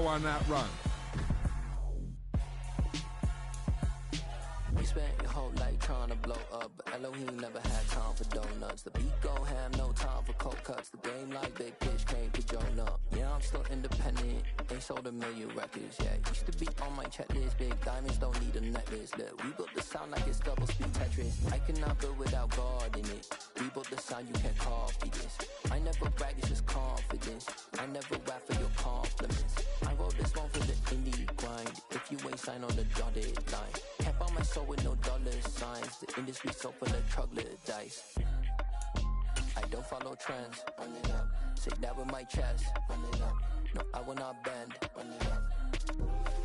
on that run. We spent your whole life trying to blow up, but Elohim never had time for donuts. The beat gon' have no time for cold cuts. The game like Big Pitch came to join up. Yeah, I'm still independent, ain't sold a million records yet. Used to be on my checklist, big diamonds don't need a necklace. Look, we built the sound like it's double speed Tetris. I cannot build without God in it. We built the sound, you can't copy this. I never brag, it's just confidence. I never rap for your compliments. I wrote this one for the indie grind. If you ain't signed on the dotted line, can't buy my soul with no dollar signs. The industry so full of troglodytes. I don't follow trends. Run it up. Say that with my chest. Run it up. No, I will not bend. Run it up.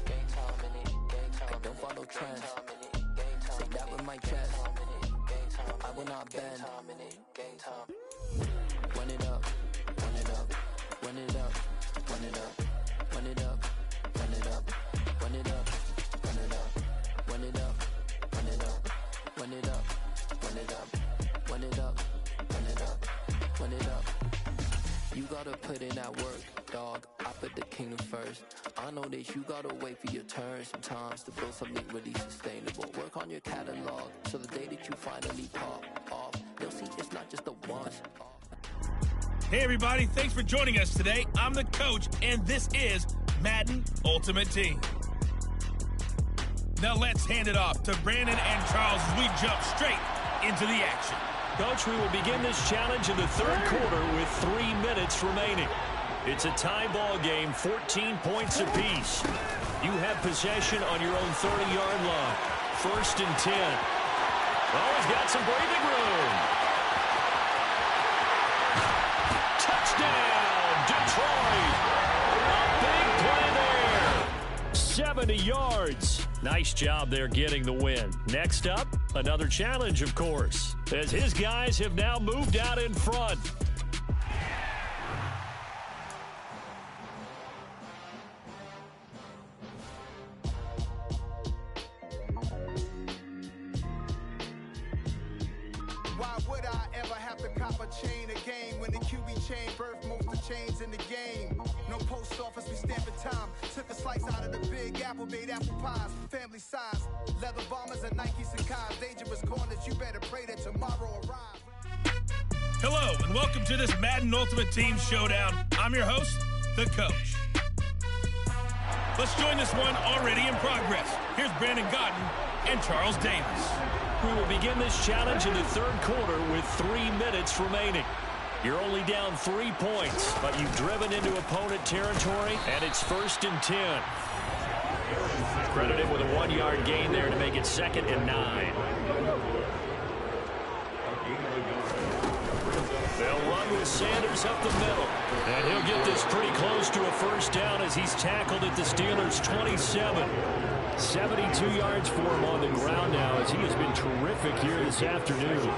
Game time in it. Game time. I don't follow trends. Say that with my chest. I will not bend. Game time. Run it up. Run it up. Run it up. Run it up. Run it up. Run it up. Run it up. Run it up. Run it up. Run it up. Run it up. Run it up. Run it up. Run it up. Run it up. You gotta put in that work, dog. I put the kingdom first. I know that you gotta wait for your turn sometimes to build something really sustainable. Work on your catalog so the day that you finally pop off, they'll see it's not just a once. Hey everybody, thanks for joining us today. I'm the coach, and this is Madden Ultimate Team. Now let's hand it off to Brandon and Charles as we jump straight into the action. Coach, we will begin this challenge in the third quarter with 3 minutes remaining. It's a tie ball game, 14 points apiece. You have possession on your own 30-yard line. 1st and 10. Oh, he's got some breathing room. Touchdown, Detroit. A big play there. 70 yards. Nice job there getting the win. Next up, another challenge, of course, as his guys have now moved out in front. Why would I ever have to cop a chain again when the QB chain birthed most of chains in the game? No post office, we stamping time. Took a slice out of the big apple, made apple pies, family size. Leather bombers and Nikes and Kais. Dangerous corners, you better pray that tomorrow arrives. Hello, and welcome to this Madden Ultimate Team Showdown. I'm your host, the coach. Let's join this one already in progress. Here's Brandon Godden and Charles Davis. We will begin this challenge in the third quarter with 3 minutes remaining. You're only down 3 points, but you've driven into opponent territory, and it's 1st and 10. Credited with a 1-yard gain there to make it 2nd and 9. They'll run with Sanders up the middle, and he'll get this pretty close to a first down as he's tackled at the Steelers' 27. 72 yards for him on the ground now as he has been terrific here this afternoon.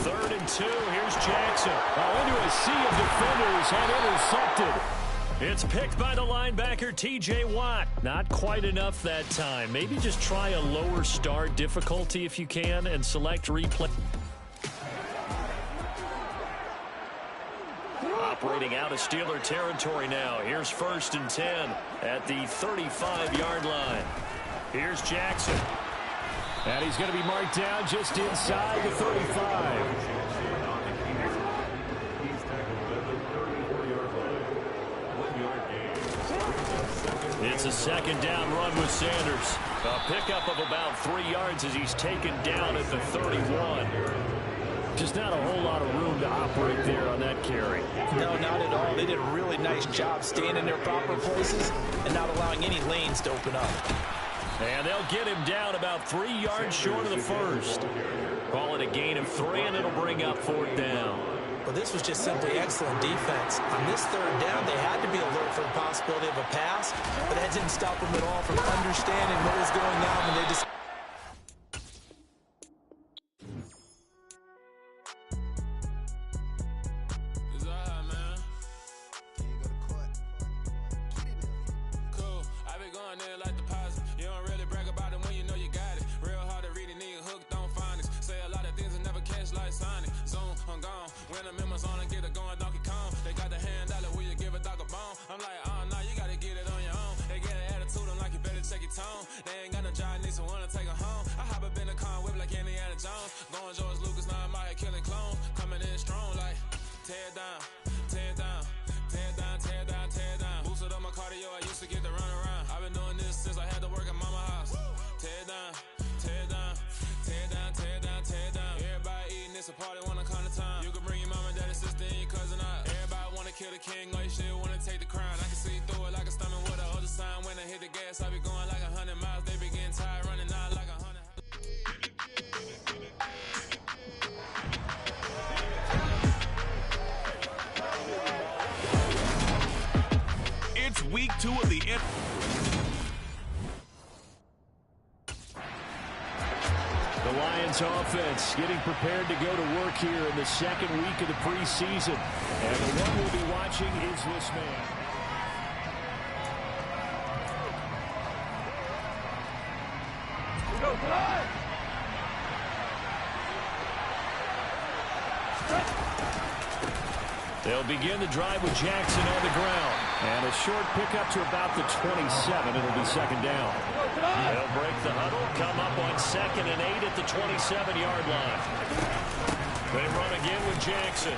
3rd and 2. Here's Jackson. Into a sea of defenders and intercepted. It's picked by the linebacker, T.J. Watt. Not quite enough that time. Maybe just try a lower start difficulty if you can and select replay. Operating out of Steeler territory now. Here's 1st and 10 at the 35-yard line. Here's Jackson. And he's going to be marked down just inside the 35. It's a 2nd down run with Sanders. A pickup of about 3 yards as he's taken down at the 31. Just not a whole lot of room to operate there on that carry. No, not at all. They did a really nice job staying in their proper places and not allowing any lanes to open up. And they'll get him down about 3 yards short of the first. Call it a gain of 3, and it'll bring up 4th down. Well, this was just simply excellent defense. On this 3rd down, they had to be alert for the possibility of a pass, but that didn't stop them at all from understanding what was going on when they just... When I'm in my zone and get it going, Donkey Kong. They got the hand dollar, will you give a dog I'm like, oh, no, you gotta get it on your own. They get an attitude, I'm like, you better check your tone. They ain't got no job, need someone to take her home. I hop up in the car, whip like Indiana Jones. Going George Lucas, now I'm out here killing clones. Coming in strong like, tear it down, tear it down, tear it down, tear it down, tear it down. Boosted up my cardio, I used to get to run around. I've been doing this since I had to work at mama house. Tear it down, tear it down, tear it down, tear it down, tear it down. Everybody eating, it's a party when I come to time. You can bring your mama, daddy, sister, and your cousin out. Everybody wanna kill the king, or you shit wanna take the crown. I can see through it like a stomach with a other sign. When I hit the gas, I be going like 100 miles. They be getting tired, running out like 100. It's week 2 of the The Lions offense getting prepared to go to work here in the second week of the preseason. And the one we'll be watching is this man. Go, play! They'll begin the drive with Jackson on the ground. And a short pickup to about the 27. It'll be second down. They'll break the huddle, come up on 2nd and 8 at the 27-yard line. They run again with Jackson.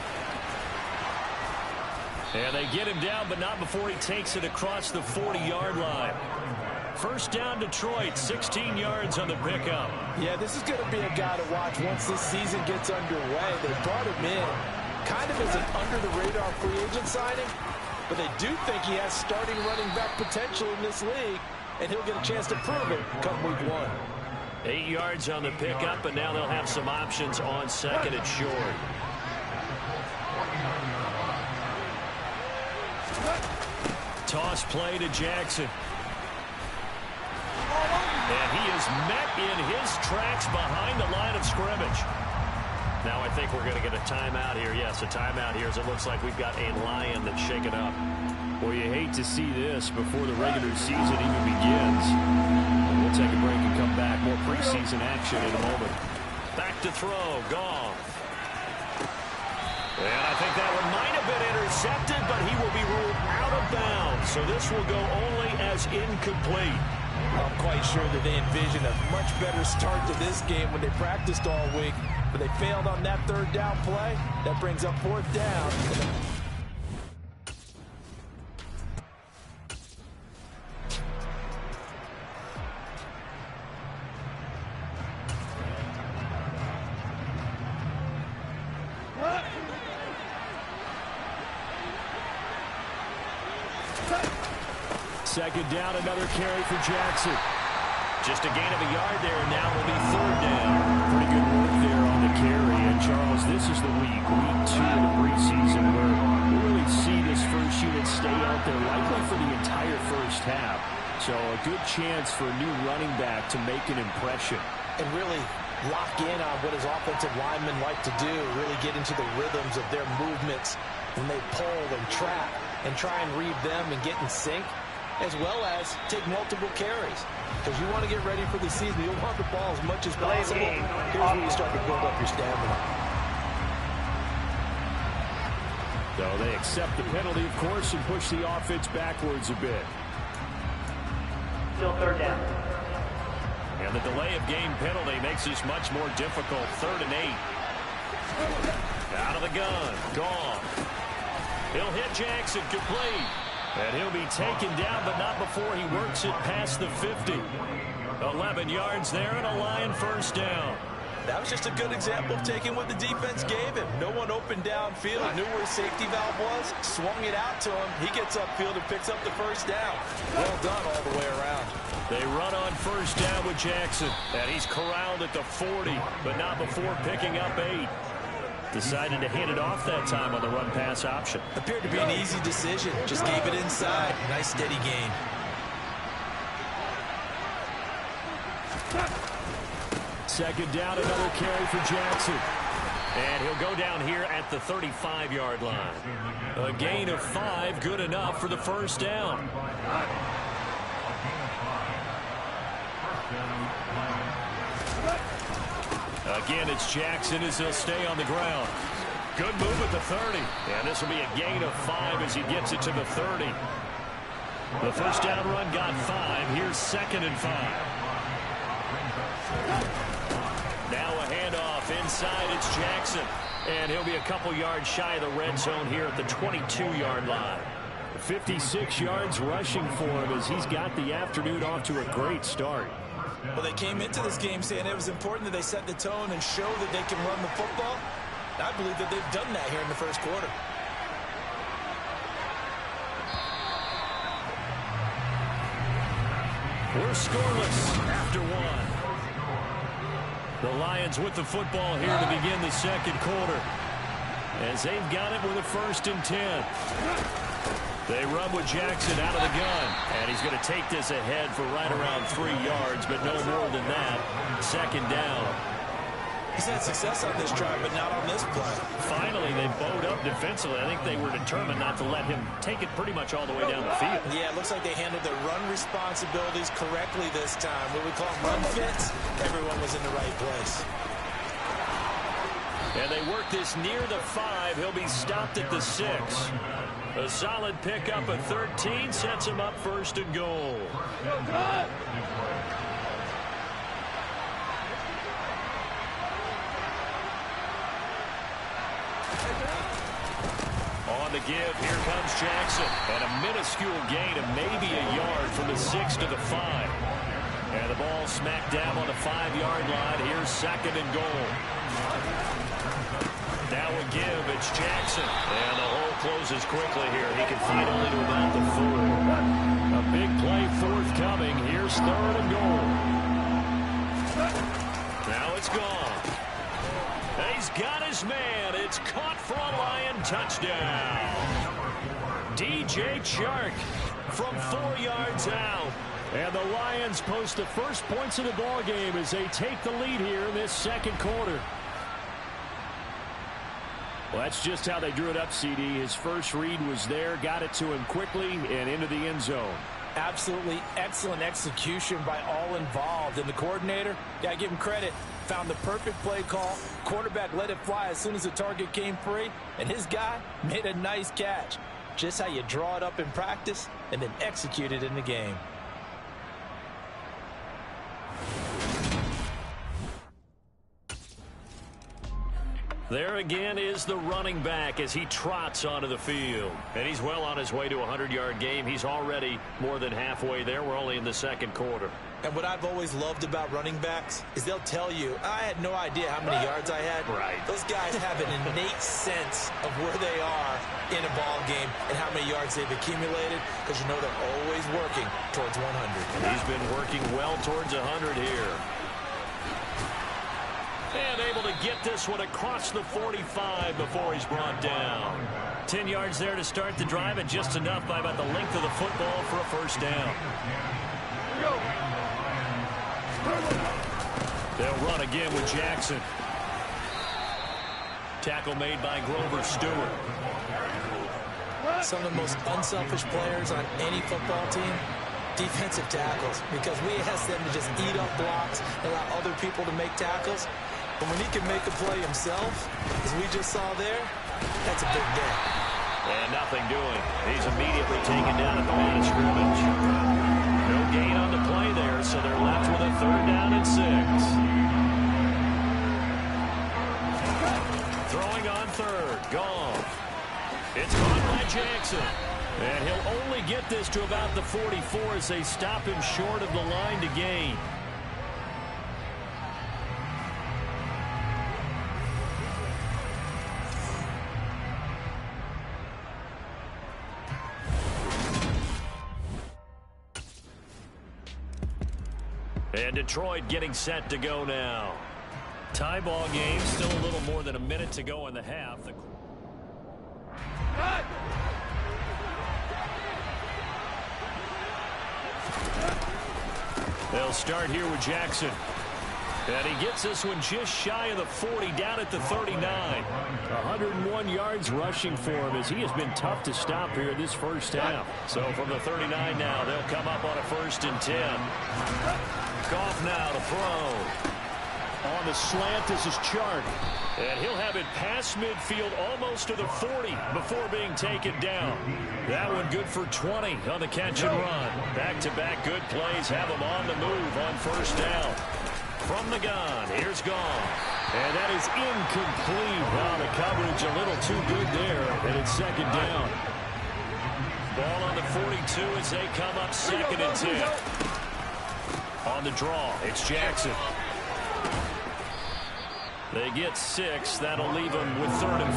And they get him down, but not before he takes it across the 40-yard line. First down, Detroit, 16 yards on the pickup. Yeah, this is going to be a guy to watch once this season gets underway. They brought him in kind of as an under-the-radar free agent signing, but they do think he has starting running back potential in this league, and he'll get a chance to prove it come week 1. 8 yards on the pickup, and now they'll have some options on 2nd and short. Toss play to Jackson. And he is met in his tracks behind the line of scrimmage. Now I think we're going to get a timeout here. Yes, a timeout here as it looks like we've got a Lion that's shaken up. Well, you hate to see this before the regular season even begins. We'll take a break and come back. More preseason action in a moment. Back to throw. Goff. And I think that one might have been intercepted, but he will be ruled out of bounds. So this will go only as incomplete. I'm quite sure that they envisioned a much better start to this game when they practiced all week, but they failed on that 3rd down play. That brings up 4th down. Second down, another carry for Jackson. Just a gain of a yard there, and now will be 3rd down. Pretty good work there on the carry. And, Charles, this is the week 2 of the preseason, where we'll really see this first unit stay out there, likely for the entire first half. So a good chance for a new running back to make an impression. And really lock in on what his offensive linemen like to do, really get into the rhythms of their movements when they pull and trap and try and read them and get in sync, as well as take multiple carries. Because you want to get ready for the season. You'll want the ball as much as possible. Here's where you start to build up your stamina. So they accept the penalty, of course, and push the offense backwards a bit. Still 3rd down. And the delay of game penalty makes this much more difficult. 3rd and 8. Out of the gun. Gone. He'll hit Jackson, complete. And he'll be taken down, but not before he works it past the 50. 11 yards there and a Lion first down. That was just a good example of taking what the defense gave him. No one opened downfield, knew where his safety valve was, swung it out to him. He gets upfield and picks up the first down. Well done all the way around. They run on first down with Jackson. And he's corralled at the 40, but not before picking up 8. Decided to hand it off that time on the run-pass option. Appeared to be an easy decision. Just gave it inside. Nice steady gain. Second down, another carry for Jackson. And he'll go down here at the 35-yard line. A gain of 5, good enough for the first down. Again, it's Jackson as he'll stay on the ground. Good move at the 30. And this will be a gain of 5 as he gets it to the 30. The first down run got 5. Here's 2nd and 5. Now a handoff inside. It's Jackson. And he'll be a couple yards shy of the red zone here at the 22-yard line. 56 yards rushing for him as he's got the afternoon off to a great start. Well, they came into this game saying it was important that they set the tone and show that they can run the football. I believe that they've done that here in the first quarter. We're scoreless after 1. The Lions with the football here to begin the second quarter, as they've got it with a 1st and 10. They run with Jackson out of the gun, and he's going to take this ahead for right around 3 yards, but no more than that. 2nd down. He's had success on this drive, but not on this play. Finally, they bowed up defensively. I think they were determined not to let him take it pretty much all the way down the field. Yeah, it looks like they handled their run responsibilities correctly this time. What we call run fits, everyone was in the right place. And they work this near the 5. He'll be stopped at the 6. A solid pickup of 13 sets him up 1st and goal. On the give, here comes Jackson. And a minuscule gain of maybe a yard from the 6 to the 5. And the ball smacked down on the 5-yard line. Here's 2nd and goal. Now a give, it's Jackson. And the hole closes quickly here. He can find only to about the 4. A big play forthcoming. Here's 3rd and goal. Now it's gone. He's got his man. It's caught for a Lion touchdown. DJ Chark from 4 yards out. And the Lions post the first points of the ball game as they take the lead here in this second quarter. Well, that's just how they drew it up, CD. His first read was there, got it to him quickly, and into the end zone. Absolutely excellent execution by all involved. And the coordinator, got to give him credit, found the perfect play call. Quarterback let it fly as soon as the target came free, and his guy made a nice catch. Just how you draw it up in practice and then execute it in the game. There again is the running back as he trots onto the field. And he's well on his way to a 100-yard game. He's already more than halfway there. We're only in the second quarter. And what I've always loved about running backs is they'll tell you, I had no idea how many yards I had. Right. Those guys have an innate sense of where they are in a ball game and how many yards they've accumulated, because you know they're always working towards 100. He's been working well towards 100 here. And able to get this one across the 45 before he's brought down. 10 yards there to start the drive, and just enough by about the length of the football for a first down. They'll run again with Jackson. Tackle made by Grover Stewart. Some of the most unselfish players on any football team, defensive tackles, because we ask them to just eat up blocks and allow other people to make tackles. But when he can make a play himself, as we just saw there, that's a big day. And nothing doing. He's immediately taken down at the line of scrimmage. No gain on the play there, so they're left with a 3rd down and 6. Throwing on 3rd. Gone. It's caught by Jackson. And he'll only get this to about the 44 as they stop him short of the line to gain. And Detroit getting set to go now. Tie ball game, still a little more than a minute to go in the half. They'll start here with Jackson. And he gets this one just shy of the 40, down at the 39. 101 yards rushing for him as he has been tough to stop here this first half. So from the 39 now, they'll come up on a 1st and 10. Goff now to throw. On the slant, this is Chark. And he'll have it past midfield almost to the 40 before being taken down. That one good for 20 on the catch and run. Back-to-back good plays have him on the move on first down. From the gun, here's Gone. And that is incomplete. Wow, the coverage a little too good there, and it's second down. Ball on the 42 as they come up second and 10. On the draw, it's Jackson. They get 6. That'll leave them with 3rd and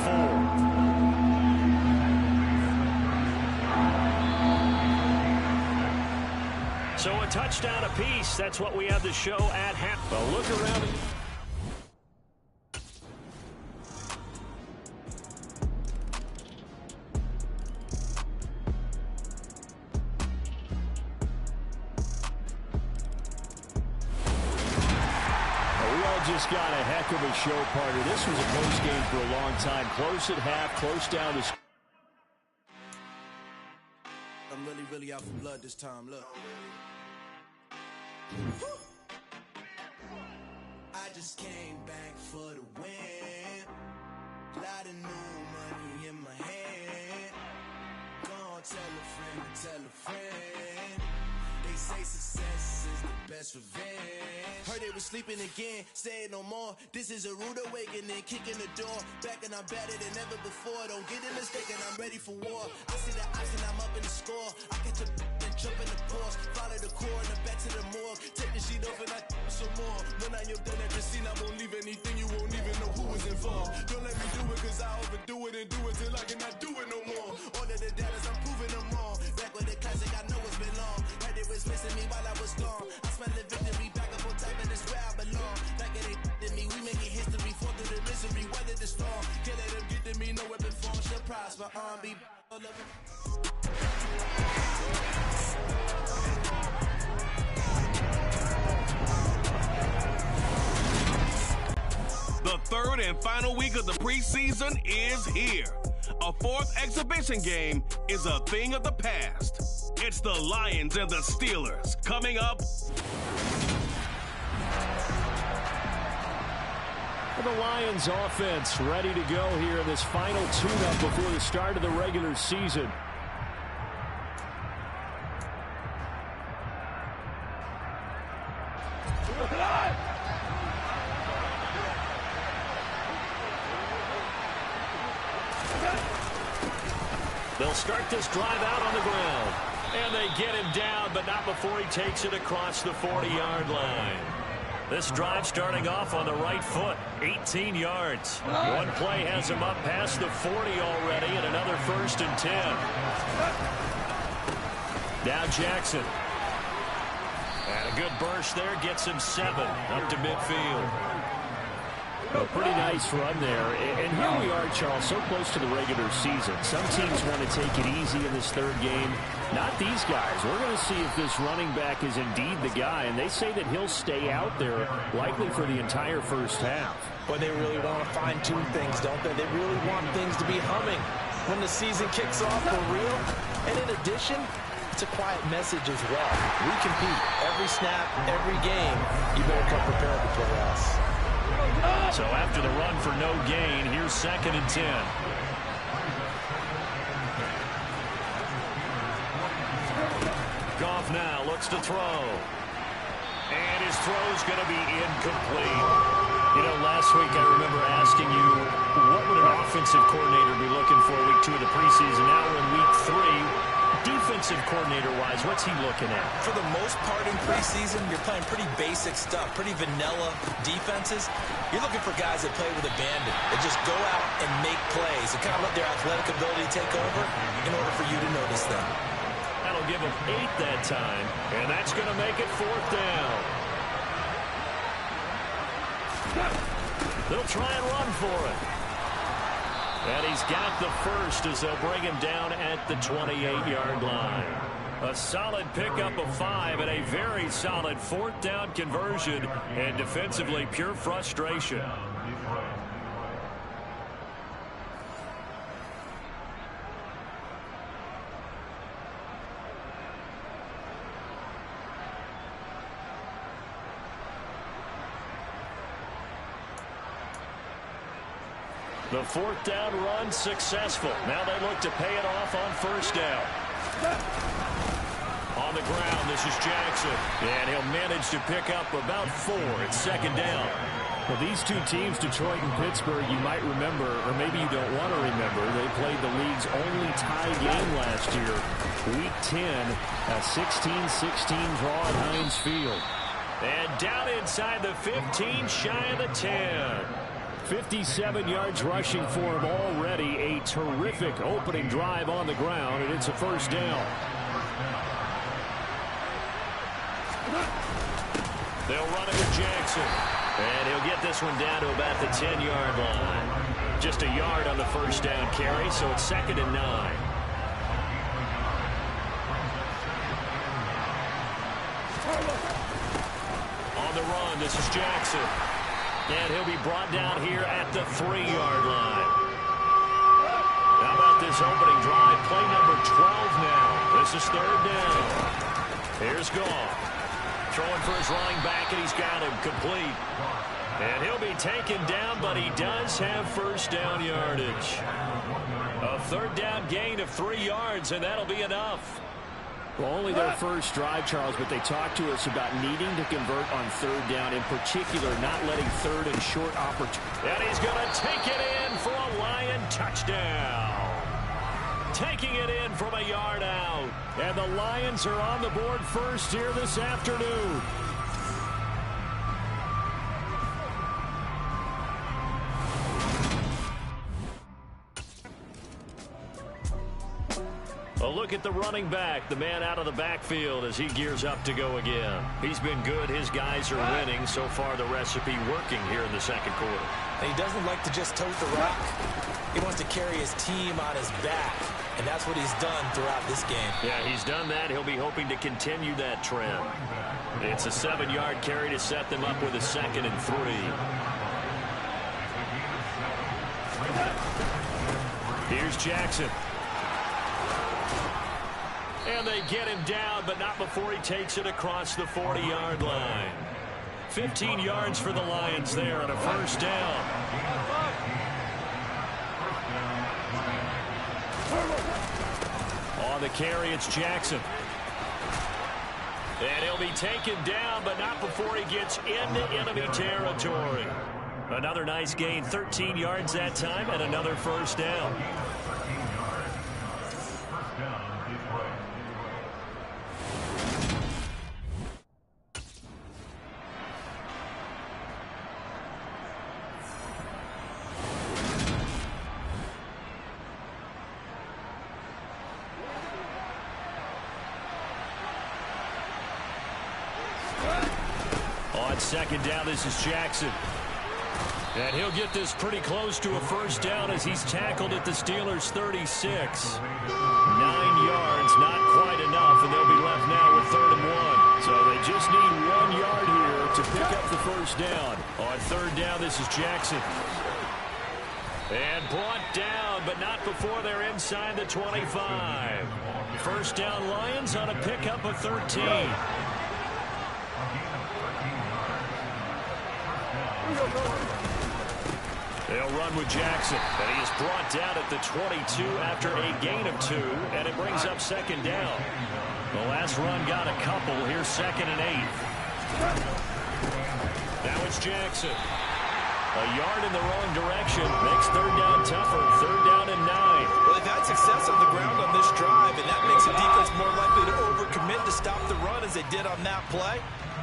4. So a touchdown apiece. That's what we have the show at half. A look around. Just got a heck of a show, partner. This was a close game for a long time. Close at half, close down to... I'm really out for blood this time. Look. I just came back for the win. Lot of new money in my hand. Go on, tell a friend to tell a friend. They say success is the best revenge. Heard they was sleeping again, saying no more. This is a rude awakening, kicking the door. Back and I'm better than ever before. Don't get it mistaken, I'm ready for war. I see the option, I'm up in the score. I catch a and jump in the course. Follow the core and the back to the morgue. Take the sheet off and I some more. When I am done at the scene, I won't leave anything. You won't even know who was involved. Don't let me do it, cause I overdo it and do it till I cannot do it no more. All of the data's, I'm proving them wrong. Back with the classic, I know it's been long. Heard it was missing me while I was gone. I smell the victory back up on top, and it's where I belong. Like it ain't to me, we making history. Fall through the misery, weather the storm. Can't let them get to me, no weapon form shall prosper. Be all of it. The third and final week of the preseason is here. A fourth exhibition game is a thing of the past. It's the Lions and the Steelers coming up. The Lions offense ready to go here in this final tune-up before the start of the regular season. They'll start this drive out on the ground. And they get him down, but not before he takes it across the 40-yard line. This drive starting off on the right foot, 18 yards. One play has him up past the 40 already, and another 1st and 10. Now Jackson. And a good burst there gets him 7 up to midfield. A pretty nice run there. And here we are, Charles, so close to the regular season. Some teams want to take it easy in this third game. Not these guys. We're going to see if this running back is indeed the guy. And they say that he'll stay out there likely for the entire first half. But they really want to fine-tune things, don't they? They really want things to be humming when the season kicks off for real. And in addition, it's a quiet message as well. We compete every snap, every game. You better come prepared to play us. So after the run for no gain, here's 2nd and 10. Goff now looks to throw. And his throw's going to be incomplete. You know, last week I remember asking you, what would an offensive coordinator be looking for week 2 of the preseason? Now we're in week 3. Defensive coordinator-wise, what's he looking at? For the most part in preseason, you're playing pretty basic stuff, pretty vanilla defenses. You're looking for guys that play with abandon, that just go out and make plays, and kind of let their athletic ability take over in order for you to notice them. That'll give him 8 that time, and that's going to make it 4th down. They'll try and run for it. And he's got the first as they'll bring him down at the 28-yard line. A solid pickup of 5 and a very solid 4th down conversion, and defensively pure frustration. The fourth down run successful. Now they look to pay it off on first down. On the ground, this is Jackson. And he'll manage to pick up about 4 at second down. Well, these two teams, Detroit and Pittsburgh, you might remember, or maybe you don't want to remember, they played the league's only tie game last year. Week 10, a 16-16 draw at Heinz Field. And down inside the 15, shy of the 10. 57 yards rushing for him already. A terrific opening drive on the ground, and it's a first down. They'll run it with Jackson. And he'll get this one down to about the 10-yard line. Just a yard on the first down carry, so it's 2nd and 9. On the run, this is Jackson. And he'll be brought down here at the 3-yard line. How about this opening drive? Play number 12 now. This is 3rd down. Here's Goff. Throwing for his running back, and he's got him complete. And he'll be taken down, but he does have first down yardage. A 3rd down gain of 3 yards, and that'll be enough. Well, only their first drive, Charles, but they talked to us about needing to convert on 3rd down, in particular not letting 3rd and short opportunities. And he's going to take it in for a Lion touchdown. Taking it in from a yard out. And the Lions are on the board first here this afternoon. A look at the running back, the man out of the backfield as he gears up to go again. He's been good. His guys are winning. So far, the recipe working here in the 2nd quarter. And he doesn't like to just tote the rock. He wants to carry his team on his back, and that's what he's done throughout this game. Yeah, he's done that. He'll be hoping to continue that trend. It's a 7-yard carry to set them up with a 2nd and 3. Here's Jackson. And they get him down, but not before he takes it across the 40-yard line. 15 yards for the Lions there on a first down. On the carry, it's Jackson. And he'll be taken down, but not before he gets into enemy territory. Another nice gain, 13 yards that time, and another first down. Second down, this is Jackson. And he'll get this pretty close to a first down as he's tackled at the Steelers' 36. 9 yards, not quite enough, and they'll be left now with 3rd and 1. So they just need 1 yard here to pick up the first down. On 3rd down, this is Jackson. And brought down, but not before they're inside the 25. First down, Lions on a pickup of 13. They'll run with Jackson, and he is brought down at the 22 after a gain of 2, and it brings up 2nd down. The last run got a couple. Here's 2nd and 8. Now it's Jackson. A yard in the wrong direction makes 3rd down tougher. 3rd down and 9. Well, they've had success on the ground on this drive, and that makes the defense more likely to overcommit to stop the run as they did on that play.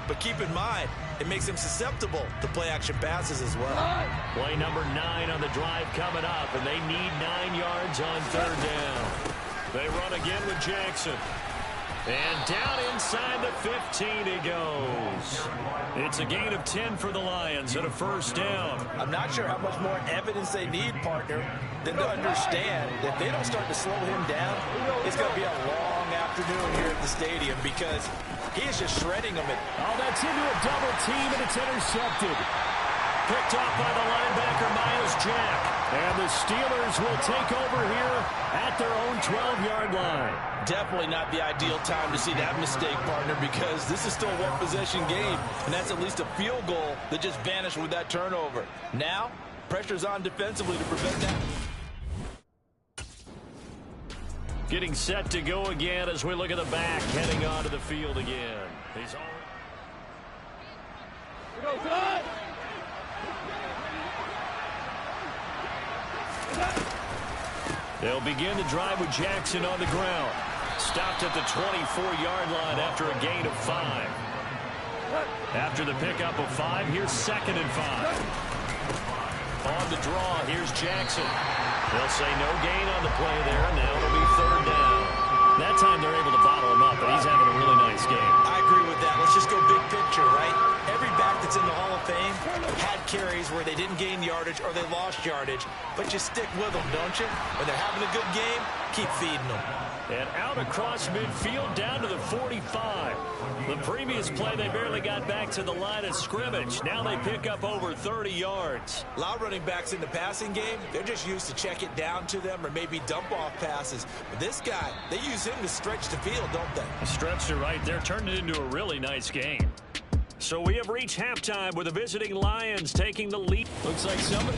But keep in mind, it makes them susceptible to play-action passes as well. Play number 9 on the drive coming up, and they need 9 yards on 3rd down. They run again with Jackson. And down inside the 15 he goes. It's a gain of 10 for the Lions and a first down. I'm not sure how much more evidence they need, partner, than to understand that if they don't start to slow him down, it's going to be a long afternoon here at the stadium because he is just shredding them. Oh, that's into a double team, and it's intercepted. Picked off by the linebacker, Myles Jack. And the Steelers will take over here at their own 12-yard line. Definitely not the ideal time to see that mistake, partner, because this is still a one-possession game, and that's at least a field goal that just vanished with that turnover. Now, Pressure's on defensively to prevent that. Getting set to go again as we look at the back, heading onto the field again. He's all... They'll begin the drive with Jackson on the ground. Stopped at the 24-yard line after a gain of 5. After the pickup of 5, here's 2nd and 5. On the draw, here's Jackson. They'll say no gain on the play there. Now it'll be 3rd down. That time they're able to bottle him up, but he's having a really nice game. I agree with that. Let's just go big picture, right? Every back that's in the Hall of Fame had carries where they didn't gain yardage or they lost yardage, but you stick with them, don't you? When they're having a good game, keep feeding them. And out across midfield down to the 45. The previous play, they barely got back to the line of scrimmage. Now they pick up over 30 yards. A lot of running backs in the passing game, they're just used to check it down to them or maybe dump off passes. But this guy, they use him to stretch the field, don't they? Stretched it right there, turned it into a really nice game. So we have reached halftime with the visiting Lions taking the lead. Looks like somebody...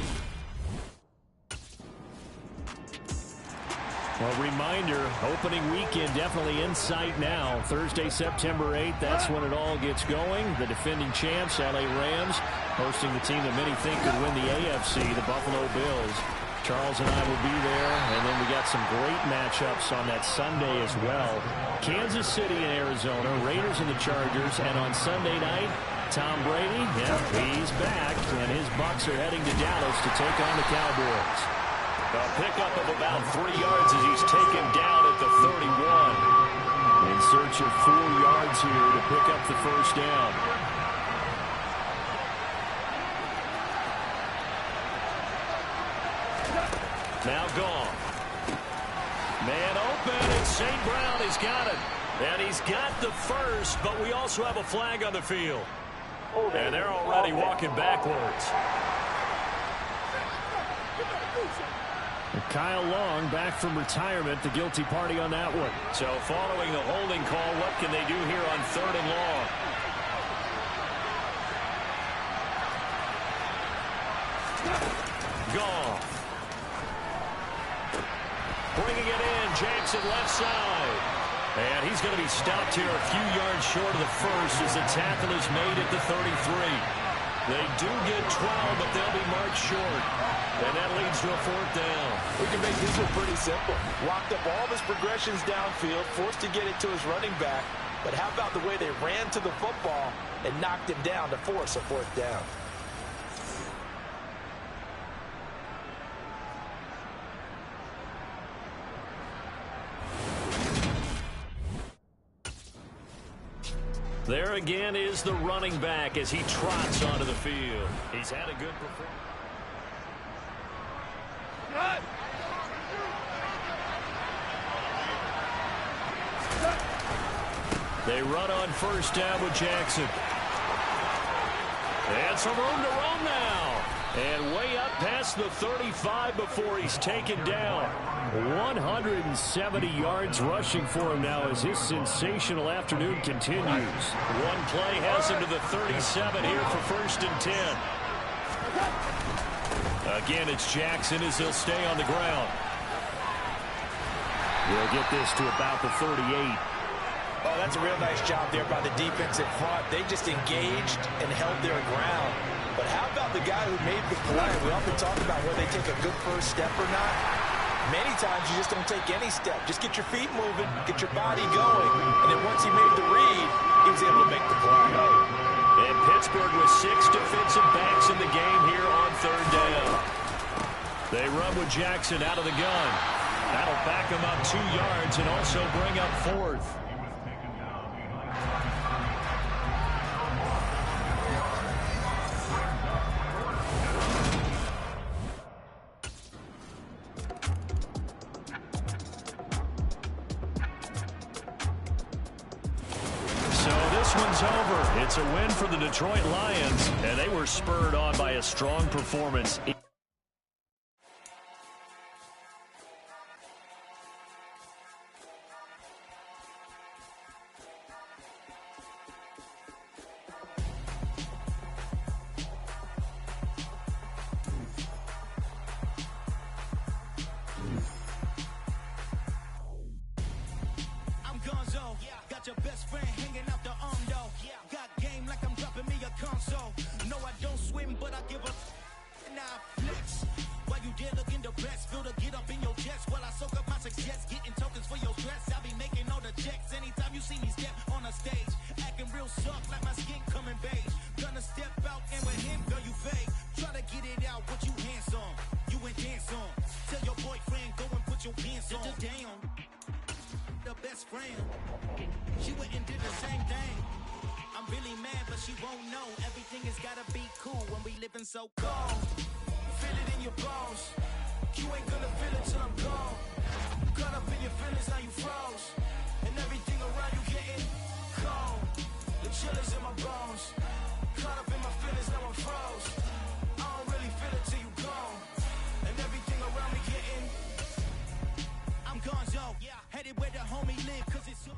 Well, reminder, opening weekend definitely in sight now. Thursday, September 8th, that's when it all gets going. The defending champs, LA Rams, hosting the team that many think could win the AFC, the Buffalo Bills. Charles and I will be there, and then we got some great matchups on that Sunday as well. Kansas City and Arizona, Raiders and the Chargers, and on Sunday night, Tom Brady, he's back, and his Bucs are heading to Dallas to take on the Cowboys. A pickup of about 3 yards as he's taken down at the 31. In search of 4 yards here to pick up the first down. Now gone. Man open, and St. Brown has got it. And he's got the first, but we also have a flag on the field. And they're already walking backwards. Kyle Long back from retirement, the guilty party on that one. So following the holding call, what can they do here on 3rd and long? Gone. Bringing it in, Jackson left side. And he's going to be stopped here a few yards short of the first as the tackle is made at the 33. They do get 12, but they'll be marked short. And that leads to a 4th down. We can make this one pretty simple. Locked up all of his progressions downfield, forced to get it to his running back. But how about the way they ran to the football and knocked him down to force a 4th down? There again is the running back as he trots onto the field. He's had a good performance. They run on 1st down with Jackson. And some room to run now. And way up past the 35 before he's taken down. 170 yards rushing for him now as his sensational afternoon continues. One play has him to the 37 here for 1st and 10. Again, it's Jackson as he'll stay on the ground. We'll get this to about the 38. Oh, that's a real nice job there by the defensive front. They just engaged and held their ground. But how about the guy who made the play? We often talk about whether they take a good first step or not. Many times you just don't take any step. Just get your feet moving, get your body going. And then once he made the read, he was able to make the play. And Pittsburgh with 6 defensive backs in the game here on 3rd down. They run with Jackson out of the gun. That'll back him up 2 yards and also bring up 4th. One's over. It's a win for the Detroit Lions, and they were spurred on by a strong performance. Gonzo. Got your best friend hanging out the though. Got game like I'm dropping me a console. No, I don't swim, but I give a now flex. While you there looking depressed, feel to get up in your chest while I soak up my success, getting tokens for your stress. I be making all the checks anytime you see me step on a stage, acting real soft like my skin coming beige. Gonna step out and with him, girl, you fake. Try to get it out, what you handsome, you ain't dance on. Tell your boyfriend go and put your pants on. Down, the best friend, she went and did the same thing. I'm really mad, but she won't know. Everything has gotta be cool when we living so cold. Feel it in your bones. You ain't gonna feel it till I'm gone. Caught up in your feelings, now you froze. And everything around you getting cold. The chill is in my bones. Caught up in my feelings, now I'm froze. I don't really feel it till you gone. And everything around me getting I'm gonzo. Headed where the homie live, cause it's so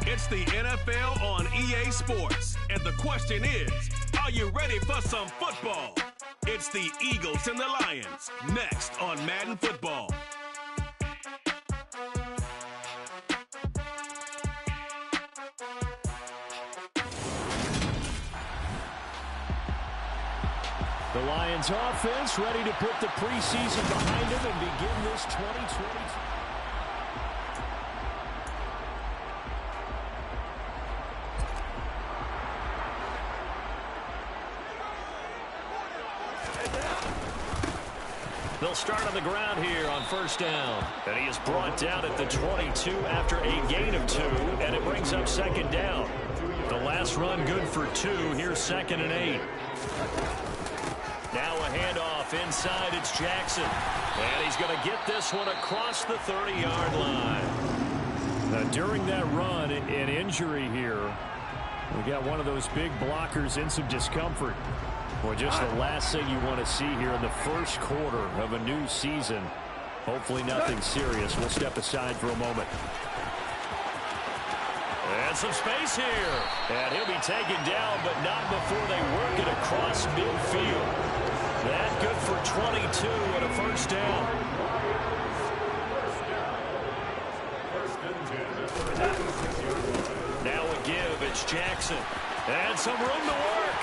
It's the NFL on EA Sports, and the question is, are you ready for some football? It's the Eagles and the Lions, next on Madden Football. The Lions offense ready to put the preseason behind them and begin this 2022. They'll start on the ground here on first down. And he is brought down at the 22 after a gain of 2, and it brings up second down. The last run good for 2. Here's 2nd and 8. Now a handoff inside. It's Jackson. And he's going to get this one across the 30-yard line. During that run, an injury here. We got one of those big blockers in some discomfort. Well, just the last thing you want to see here in the first quarter of a new season. Hopefully nothing serious. We'll step aside for a moment. And some space here. And he'll be taken down, but not before they work it across midfield. That good for 22 and a first down. Now a give. It's Jackson. And some room to work.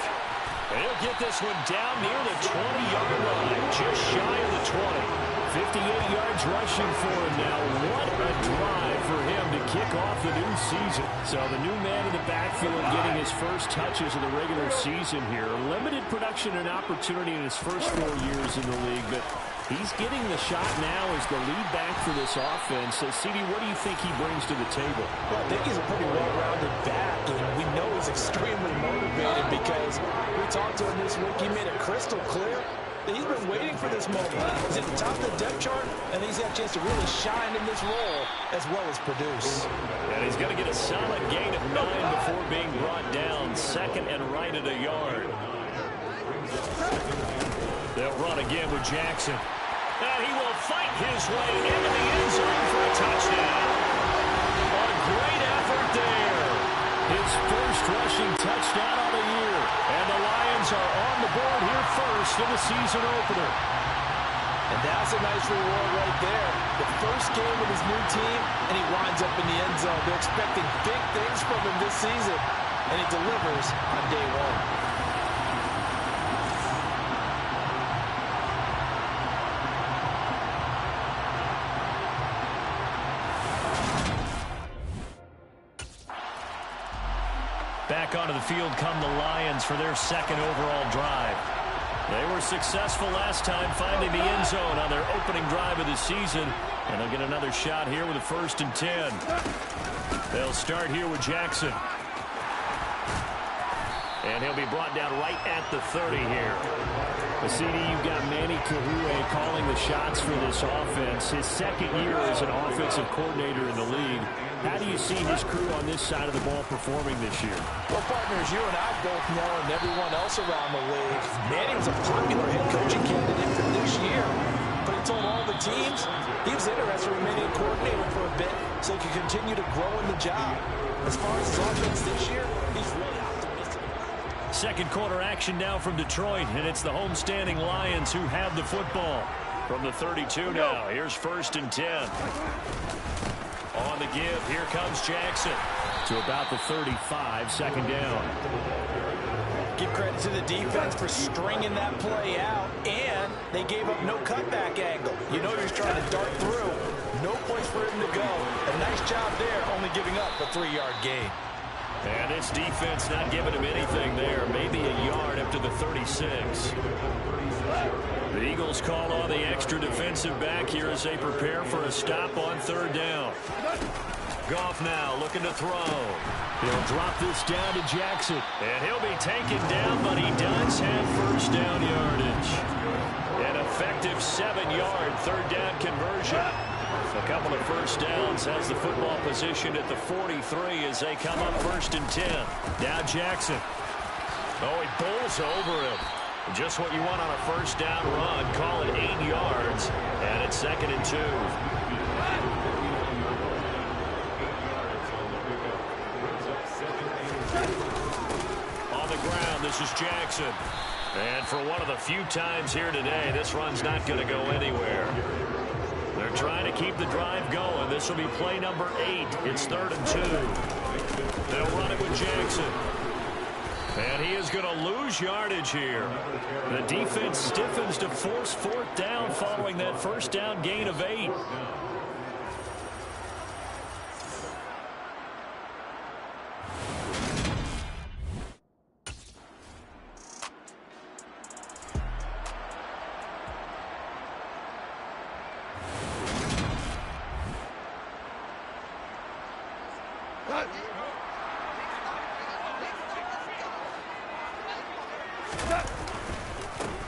And he'll get this one down near the 20-yard line, just shy of the 20. 58 yards rushing for him now. What a drive for him to kick off the new season. So the new man in the backfield getting his first touches of the regular season here. Limited production and opportunity in his first 4 years in the league, but he's getting the shot now as the lead back for this offense. So, CD, what do you think he brings to the table? Well, I think he's a pretty well-rounded back, and we know he's extremely motivated because we talked to him this week. He made it crystal clear that he's been waiting for this moment. He's at the top of the depth chart, and he's got a chance to really shine in this role as well as produce. And he's going to get a solid gain of 9 before being brought down. 2nd and right at a yard. They'll run again with Jackson. And he will fight his way into the end zone for a touchdown. A great effort there. His first rushing touchdown of the year. And the Lions are on the board here first in the season opener. And that's a nice reward right there. The first game with his new team, and he winds up in the end zone. They're expecting big things from him this season, and he delivers on day one. Back onto the field come the Lions for their 2nd overall drive. They were successful last time finding the end zone on their opening drive of the season. And they'll get another shot here with a 1st and 10. They'll start here with Jackson. And he'll be brought down right at the 30 here. The CD, you've got Manny Kahue calling the shots for this offense. His 2nd year as an offensive coordinator in the league. How do you see his crew on this side of the ball performing this year? Well, partners, you and I both know, and everyone else around the league, Manny was a popular head coaching candidate for this year. But he told all the teams he was interested in remaining a coordinator for a bit so he could continue to grow in the job. As far as his offense this year, he's really optimistic. Second quarter action now from Detroit, and it's the homestanding Lions who have the football. From the 32 now, here's 1st and 10. On the give, here comes Jackson. To about the 35, second down. Give credit to the defense for stringing that play out, and they gave up no cutback angle. You know he's trying to dart through. No place for him to go. A nice job there, only giving up a 3-yard gain. And this defense not giving him anything there. Maybe a yard up to the 36. The Eagles call on the extra defensive back here as they prepare for a stop on 3rd down. Goff now looking to throw. He'll drop this down to Jackson. And he'll be taken down, but he does have 1st down yardage. An effective 7-yard 3rd down conversion. A couple of 1st downs has the football position at the 43 as they come up 1st and 10. Now Jackson. Oh, he pulls over him. Just what you want on a 1st down run. Call it 8 yards. And it's 2nd and 2. On the ground, this is Jackson. And for one of the few times here today, this run's not going to go anywhere. They're trying to keep the drive going. This will be play number 8. It's 3rd and 2. They'll run it with Jackson. And he is going to lose yardage here. The defense stiffens to force 4th down following that 1st down gain of 8.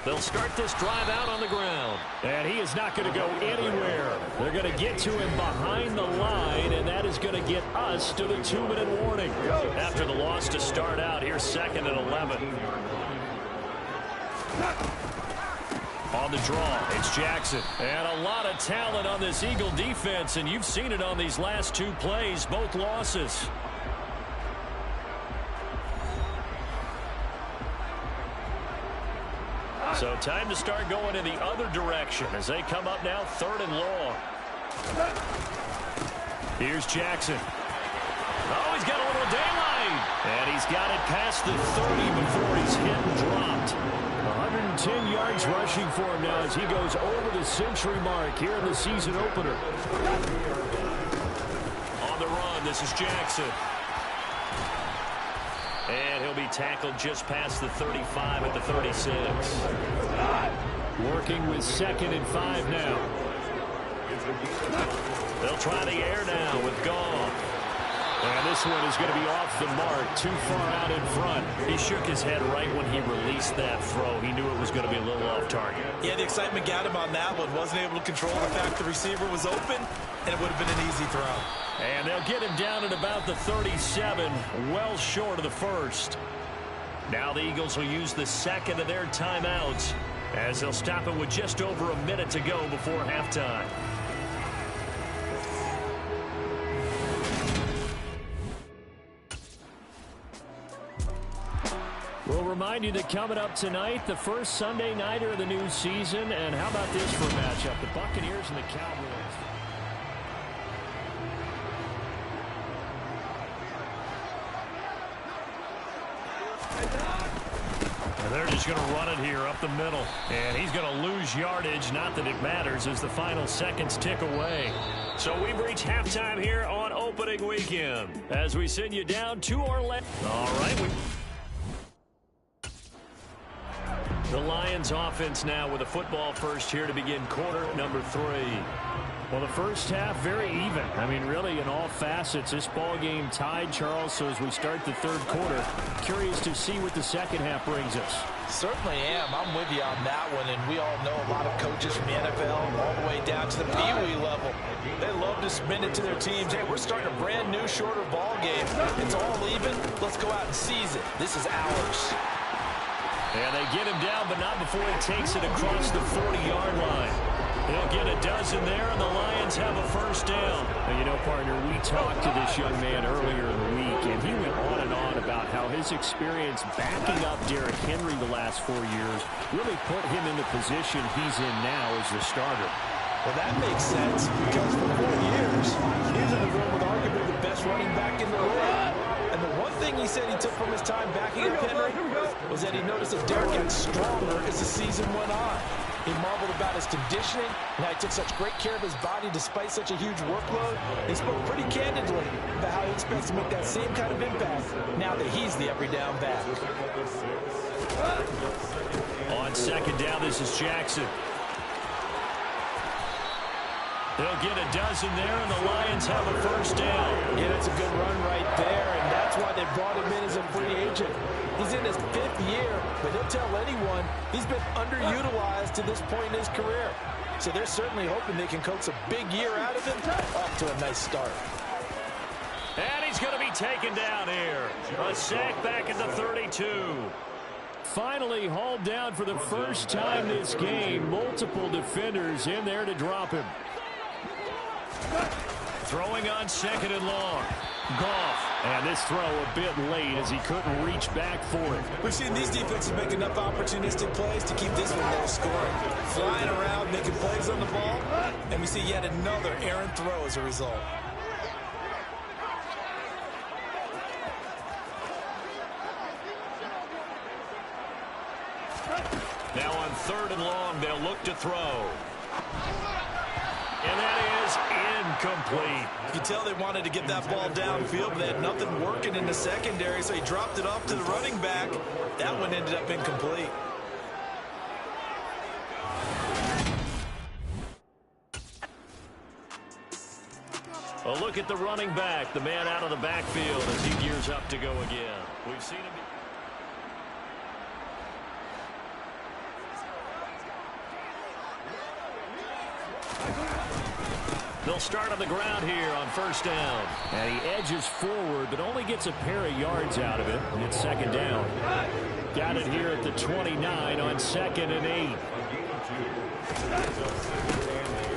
They'll start this drive out on the ground. And he is not going to go anywhere. They're going to get to him behind the line, and that is going to get us to the 2-minute warning. After the loss to start out, here's 2nd and 11. On the draw, it's Jackson. And a lot of talent on this Eagle defense, and you've seen it on these last 2 plays, both losses. So time to start going in the other direction as they come up now 3rd and long. Here's Jackson. Oh, he's got a little daylight. And he's got it past the 30 before he's hit and dropped. 110 yards rushing for him now as he goes over the century mark here in the season opener. On the run, this is Jackson. And he'll be tackled just past the 35 at the 36. Working with 2nd and 5 now. They'll try the air now with Goff. And this one is going to be off the mark, too far out in front. He shook his head right when he released that throw. He knew it was going to be a little off target. Yeah, the excitement got him on that one. Wasn't able to control the fact the receiver was open, and it would have been an easy throw. And they'll get him down at about the 37, well short of the 1st. Now the Eagles will use the 2nd of their timeouts as they'll stop it with just over a minute to go before halftime. We'll remind you that coming up tonight, the first Sunday nighter of the new season. And how about this for a matchup? The Buccaneers and the Cowboys. And they're just going to run it here up the middle. And he's going to lose yardage. Not that it matters as the final seconds tick away. So we've reached halftime here on opening weekend as we send you down to our left. All right. The Lions offense now with a football first here to begin quarter number 3. Well, the first half, very even. I mean, really, in all facets, this ball game tied, Charles. So as we start the 3rd quarter, curious to see what the second half brings us. Certainly am. I'm with you on that one. And we all know a lot of coaches from the NFL all the way down to the Pee Wee level. They love to spin it to their teams. Hey, we're starting a brand new, shorter ball game. It's all even. Let's go out and seize it. This is ours. And they get him down, but not before he takes it across the 40-yard line. He'll get a dozen there, and the Lions have a first down. And you know, partner, we talked to this young man earlier in the week, and he went on and on about how his experience backing up Derrick Henry the last 4 years really put him in the position he's in now as the starter. Well, that makes sense because for 4 years, he was in the room with arguably the best running back in the league. And the one thing he said he took from his time backing up Henry was that he noticed that Derrick got stronger as the season went on. He marveled about his conditioning and how he took such great care of his body despite such a huge workload. He spoke pretty candidly about how he expects to make that same kind of impact now that he's the every down back. On second down, this is Jackson. They'll get a dozen there, and the Lions have a first down. Yeah, that's a good run right there, and that's why they brought him in as a free agent. He's in his 5th year, but he'll tell anyone he's been underutilized to this point in his career. So they're certainly hoping they can coax a big year out of him. Off to a nice start. And he's going to be taken down here. A sack back at the 32. Finally hauled down for the first time this game. Multiple defenders in there to drop him. Throwing on second and long. Goff. And this throw a bit late as he couldn't reach back for it. We've seen these defenses make enough opportunistic plays to keep this one low scoring. Flying around, making plays on the ball. And we see yet another errant throw as a result. Now on third and long, they'll look to throw. And that is incomplete. You can tell they wanted to get that ball downfield, but they had nothing working in the secondary, so he dropped it off to the running back. That one ended up incomplete. A look at the running back, the man out of the backfield as he gears up to go again. We've seen him. They'll start on the ground here on first down. And he edges forward, but only gets a pair of yards out of it. And it's second down. Got it here at the 29 on 2nd and 8.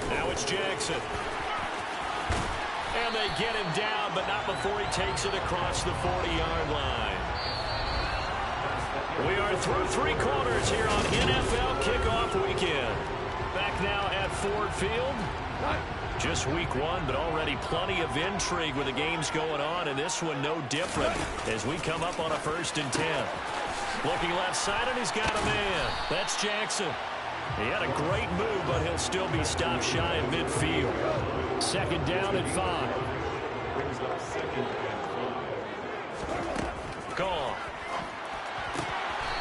Now it's Jackson. And they get him down, but not before he takes it across the 40-yard line. We are through 3 quarters here on NFL Kickoff Weekend. Back now at Ford Field. Just week 1, but already plenty of intrigue with the games going on, and this one no different as we come up on a 1st and 10. Looking left side, and he's got a man. That's Jackson. He had a great move, but he'll still be stopped shy of midfield. Second down at 5. Gone.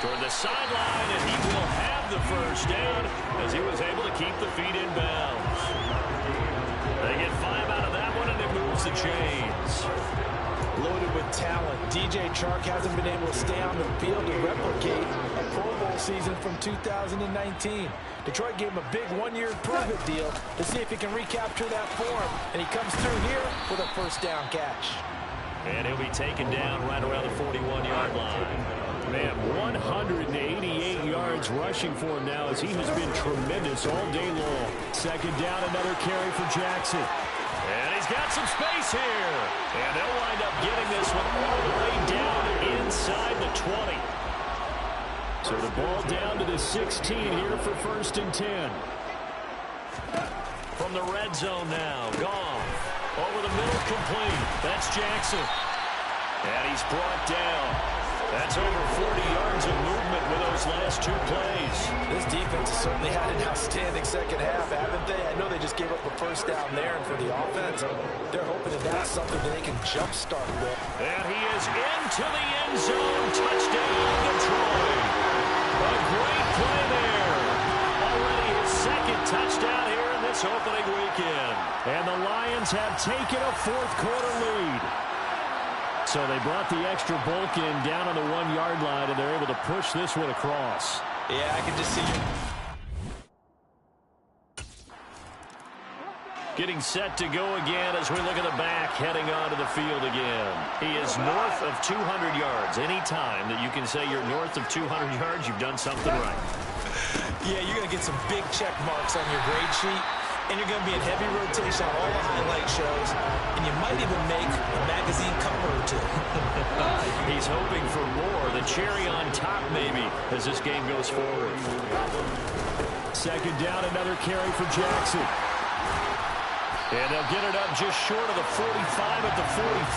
Toward the sideline, and he will have the first down as he was able to keep the feet in bounds. They get 5 out of that one, and it moves the chains. Loaded with talent, DJ Chark hasn't been able to stay on the field to replicate a Pro Bowl season from 2019. Detroit gave him a big 1-year prove-it deal to see if he can recapture that form, and he comes through here with a first down catch. And he'll be taken down right around the 41-yard line. Man, 188 yards rushing for him now as he has been tremendous all day long. Second down, another carry for Jackson. And he's got some space here. And they'll wind up getting this one all the way down inside the 20. So the ball down to the 16 here for 1st and 10. From the red zone now, Goff. Over the middle, complete. That's Jackson. And he's brought down. That's over 40 yards of movement with those last 2 plays. This defense has certainly had an outstanding second half, haven't they? I know they just gave up a first down there, and for the offense, they're hoping that that's something that they can jumpstart with. And he is into the end zone. Touchdown, Detroit. A great play there. Already his 2nd touchdown here in this opening weekend. And the Lions have taken a 4th quarter lead. So they brought the extra bulk in down on the 1-yard line, and they're able to push this one across. Yeah, I can just see Getting set to go again as we look at the back heading onto the field again. He is north of 200 yards. Any time that you can say you're north of 200 yards, you've done something right. Yeah, you're going to get some big check marks on your grade sheet, and you're going to be in heavy rotation on all the highlight shows, and you might even make a magazine cover or two. He's hoping for more, the cherry on top maybe, as this game goes forward. Second down, another carry for Jackson. And they'll get it up just short of the 45 at the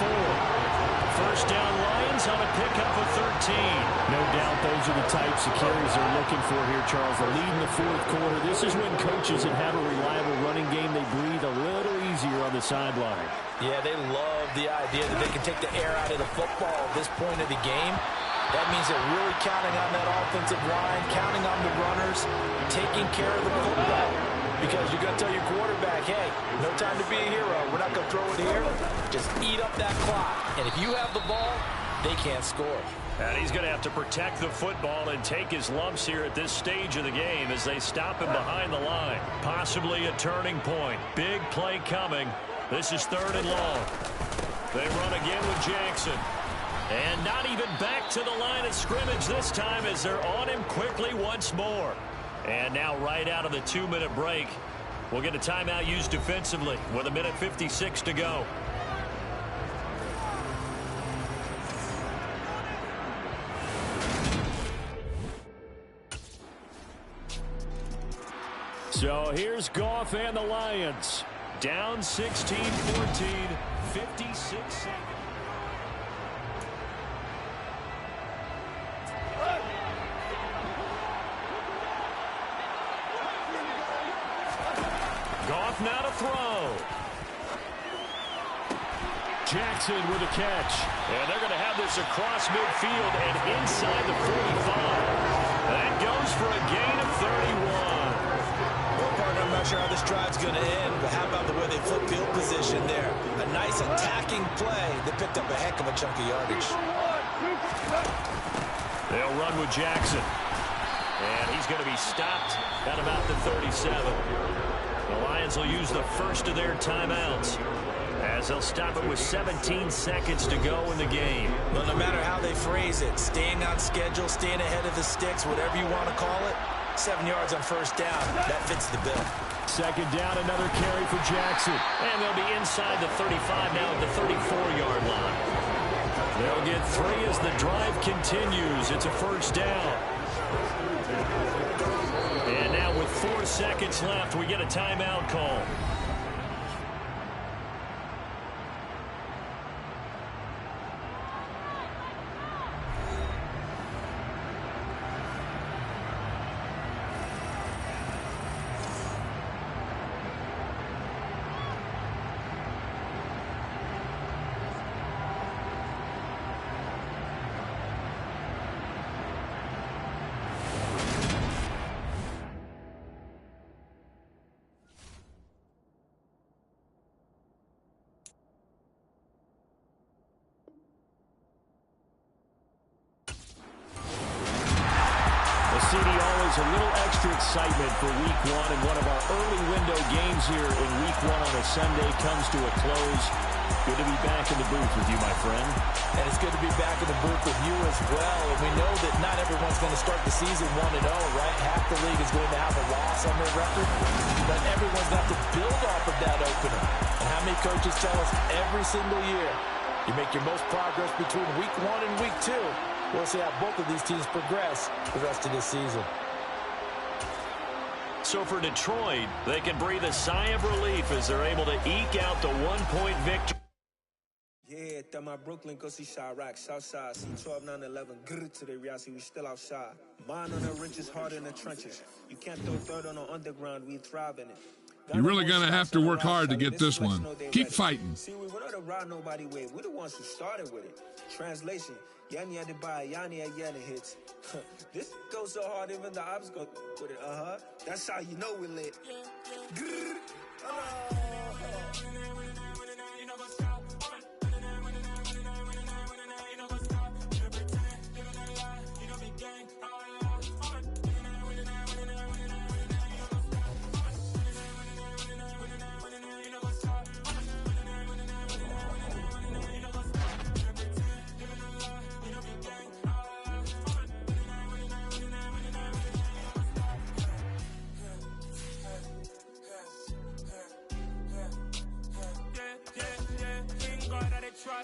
44. First down Lions on a pickup of 13. No doubt those are the types of carries they're looking for here, Charles. The lead in the fourth quarter. This is when coaches that have a reliable running game, they breathe a little easier on the sideline. Yeah, they love the idea that they can take the air out of the football at this point of the game. That means they're really counting on that offensive line, counting on the runners, taking care of the football. Because you're going to tell your quarterback, hey, no time to be a hero. We're not going to throw it here. Just eat up that clock. And if you have the ball, they can't score. And he's going to have to protect the football and take his lumps here at this stage of the game as they stop him behind the line. Possibly a turning point. Big play coming. This is 3rd and long. They run again with Jackson. And not even back to the line of scrimmage this time as they're on him quickly once more. And now right out of the 2-minute break, we'll get a timeout used defensively with 1:56 to go. So here's Goff and the Lions. Down 16-14, 56 seconds. Goff now to throw. Jackson with a catch. And they're going to have this across midfield and inside the 45. That goes for a gain of 31. Well, partner, I'm not sure how this drive's going to end, but how about the way they flip field position there? A nice attacking play that picked up a heck of a chunk of yardage. They'll run with Jackson. And he's going to be stopped at about the 37. The Lions will use the first of their timeouts as they'll stop it with 17 seconds to go in the game. Well, no matter how they phrase it, staying on schedule, staying ahead of the sticks, whatever you want to call it, 7 yards on first down, that fits the bill. Second down, another carry for Jackson. And they'll be inside the 35 now at the 34-yard line. They'll get 3 as the drive continues. It's a first down. And now with 4 seconds left, we get a timeout call. A little extra excitement for Week 1, and one of our early window games here in Week 1 on a Sunday comes to a close. Good to be back in the booth with you, my friend. And it's good to be back in the booth with you as well. And we know that not everyone's going to start the season 1-0, right? Half the league is going to have a loss on their record. But everyone's got to build off of that opener. And how many coaches tell us every single year, you make your most progress between Week 1 and Week 2. We'll see how both of these teams progress the rest of this season. So for Detroit, they can breathe a sigh of relief as they're able to eke out the 1-point victory. Yeah, that my Brooklyn go see Chirac, Southside, see 12-9-11, grrr to the reality, we still outside. Mine on the riches, hard in the trenches. You can't throw third on the underground, we thrive in it. You're really going to have to work hard to get this one. Keep fighting. See, we're not a ride nobody way. We're the ones who started with it. Translation, Yanni had to buy Yanni at Yanni hits. This goes so hard, even the ops go with it. That's how you know we're lit.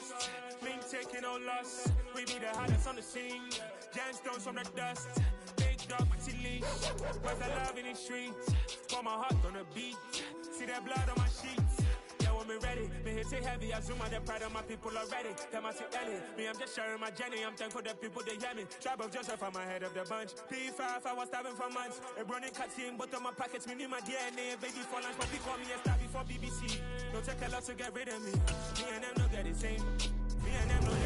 trust. Mean taking no loss. We be the hardest on the scene. Gemstones from the dust. Big dog, Maxi leash. Where's the love in the streets? Got my heart on the beat. See that blood on my sheets. Yeah, when me ready, me hit it heavy. I zoom out the pride of my people already. Them I see Ellie. Me, I'm just sharing my journey. I'm thankful the people they hear me. Tribe of Joseph, I'm ahead of the bunch. P5, I was starving for months. A running cutscene, but on my pockets, me need my DNA. Baby for lunch, but we call me a star before BBC. Don't take a lot to get rid of me. Me and them don't get the same. Me and them don't